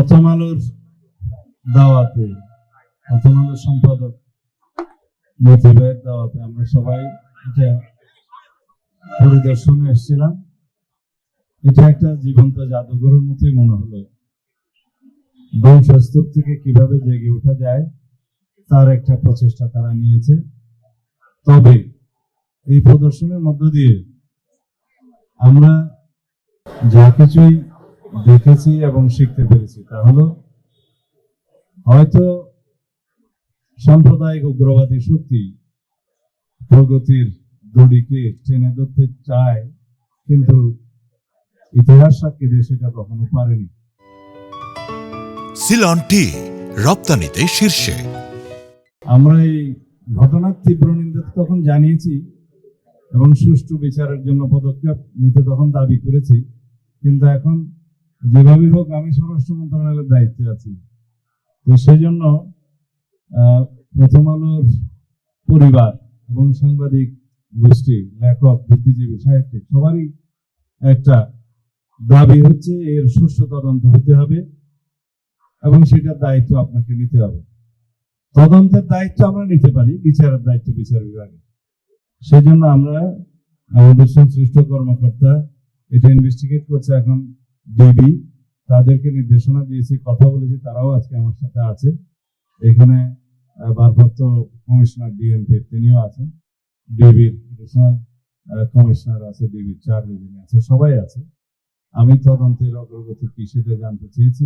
প্রথম আলোর দাওয়াতে, প্রথম আলোর সম্পাদক মতি ভাইয়ের দাওয়াতে আমরা সবাই এটা পরিদর্শনে এসেছিলাম। এটা একটা জীবন্ত জাদুঘরের মতোই মনে হলো। ধ্বংসস্তূপ থেকে কিভাবে জেগে ওঠা যায় তার একটা প্রচেষ্টা তারা নিয়েছে। তবে এই প্রদর্শনের মধ্য দিয়ে আমরা যা কিছুই দেখেছি এবং শিখতে পেরেছি তা হলো, হয়তো সাম্প্রদায়িক উগ্রবাদী শক্তি প্রগতির দড়িকে টেনে ধরতে চায়, কিন্তু ইতিহাস সাক্ষী দিয়ে সেটা কখনো পারেনি। সিলন টি রপ্তানিতে শীর্ষে। আমরা এই ঘটনার তীব্র নিন্দা তখন জানিয়েছি এবং সুষ্ঠু বিচারের জন্য পদক্ষেপ নিতে তখন দাবি করেছি, কিন্তু এখন যেভাবেই হোক আমি স্বরাষ্ট্র মন্ত্রণালয়ের দায়িত্বে আছি, তো সেই জন্য প্রথম আলোর পরিবার এবং সাংবাদিক গোষ্ঠী, লেখক, বুদ্ধিজীবী, সাহিত্যিক সবারই একটা দাবি হচ্ছে এর সুষ্ঠু তদন্ত হতে হবে এবং সেটার দায়িত্ব আপনাকে নিতে হবে। তদন্তের দায়িত্ব আমরা নিতে পারি, বিচারের দায়িত্ব বিচার বিভাগের। সেজন্য আমরা আমাদের সংশ্লিষ্ট কর্মকর্তা এটা ইনভেস্টিগেট করছে এখন ডিবি, তাদেরকে নির্দেশনা দিয়েছি, কথা বলেছি, তারাও আজকে আমার সাথে আছে। এখানে ভারপ্রাপ্ত কমিশনার ডিএমপি তিনিও আছেন, ডিবির এডিশনাল কমিশনার আছে, ডিবির চার্জে যিনি আছে, সবাই আছে। আমি তদন্তের অগ্রগতি কি সেটা জানতে চেয়েছি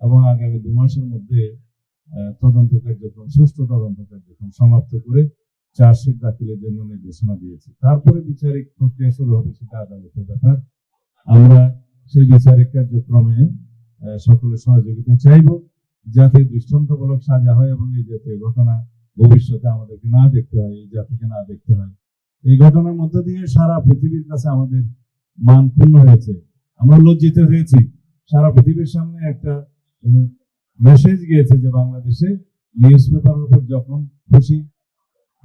এবং আগামী 2 মাসের মধ্যে তদন্ত কার্যক্রম, সুষ্ঠু তদন্ত কার্যক্রম সমাপ্ত করে চার্জশিট দাখিলের জন্য নির্দেশনা দিয়েছি। তারপরে বিচারিক প্রক্রিয়া শুরু হবে, সেটা আদালতের ব্যাপার। আমরা সেই বিচারিক কার্যক্রমে সকলের সহযোগিতা চাইব, যাতে দৃষ্টান্তমূলক সাজা হয় এবং এই জাতীয় ঘটনা ভবিষ্যতে আমাদেরকে না দেখতে হয়, এই জাতিকে না দেখতে হয়। এই ঘটনার মধ্য দিয়ে সারা পৃথিবীর কাছে আমাদের মান ক্ষুণ্ণ হয়েছে, আমরা লজ্জিত হয়েছি। সারা পৃথিবীর সামনে একটা মেসেজ গিয়েছে যে বাংলাদেশে নিউজ পেপারের উপর যখন খুশি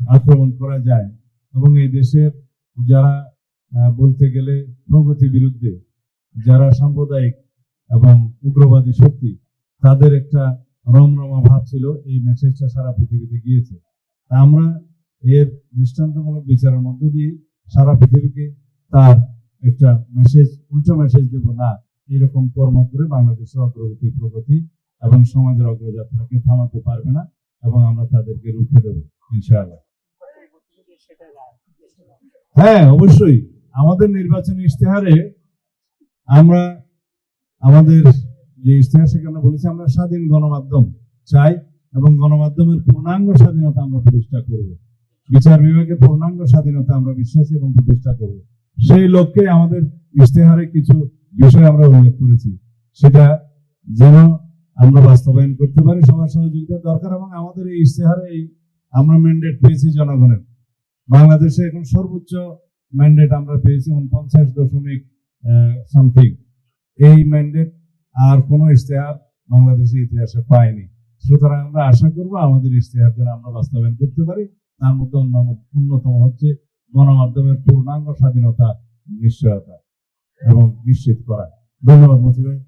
আক্রমণ করা যায় এবং এই দেশের যারা বলতে গেলে প্রগতি বিরুদ্ধে, যারা সাম্প্রদায়িক এবং উগ্রবাদী শক্তি, তাদের একটা রমরমা ভাব ছিল, এই মেসেজটা সারা পৃথিবীতে গিয়েছে। তা আমরা এর দৃষ্টান্তমূলক বিচারের মধ্য দিয়ে সারা পৃথিবীকে তার একটা মেসেজ, উল্টো মেসেজ দেব না, এরকম কর্ম করে বাংলাদেশের অগ্রগতি, প্রগতি এবং সমাজের অগ্রযাত্রাকে থামাতে পারবে না এবং আমরা তাদেরকে রুখে দেবো ইনশাআল্লাহ। হ্যাঁ, অবশ্যই আমাদের নির্বাচনী ইশতেহারে আমরা আমাদের যে ইশতেহার সেখানে বলেছি আমরা স্বাধীন গণমাধ্যম চাই এবং গণমাধ্যমের পূর্ণাঙ্গ স্বাধীনতা আমরা প্রতিষ্ঠা করব। বিচার বিভাগের পূর্ণাঙ্গ স্বাধীনতা আমরা বিশ্বাসী এবং প্রতিষ্ঠা করব। সেই লক্ষ্যে আমাদের ইশতেহারে কিছু বিষয় আমরা উল্লেখ করেছি, সেটা যেন আমরা বাস্তবায়ন করতে পারি, সবার সহযোগিতার দরকার। এবং আমাদের এই ইশতেহারে আমরা ম্যান্ডেট পেয়েছি জনগণের। বাংলাদেশে এখন সর্বোচ্চ ম্যান্ডেট আমরা পেয়েছি 49.সামথিং। এই ম্যান্ডেট আর কোনো ইশতেহার বাংলাদেশের ইতিহাসে পায়নি। সুতরাং আমরা আশা করব আমাদের ইশতেহার যেন আমরা বাস্তবায়ন করতে পারি। তার মধ্যে অন্যতম হচ্ছে গণমাধ্যমের পূর্ণাঙ্গ স্বাধীনতা নিশ্চয়তা এবং নিশ্চিত করা। ধন্যবাদ মতি ভাই।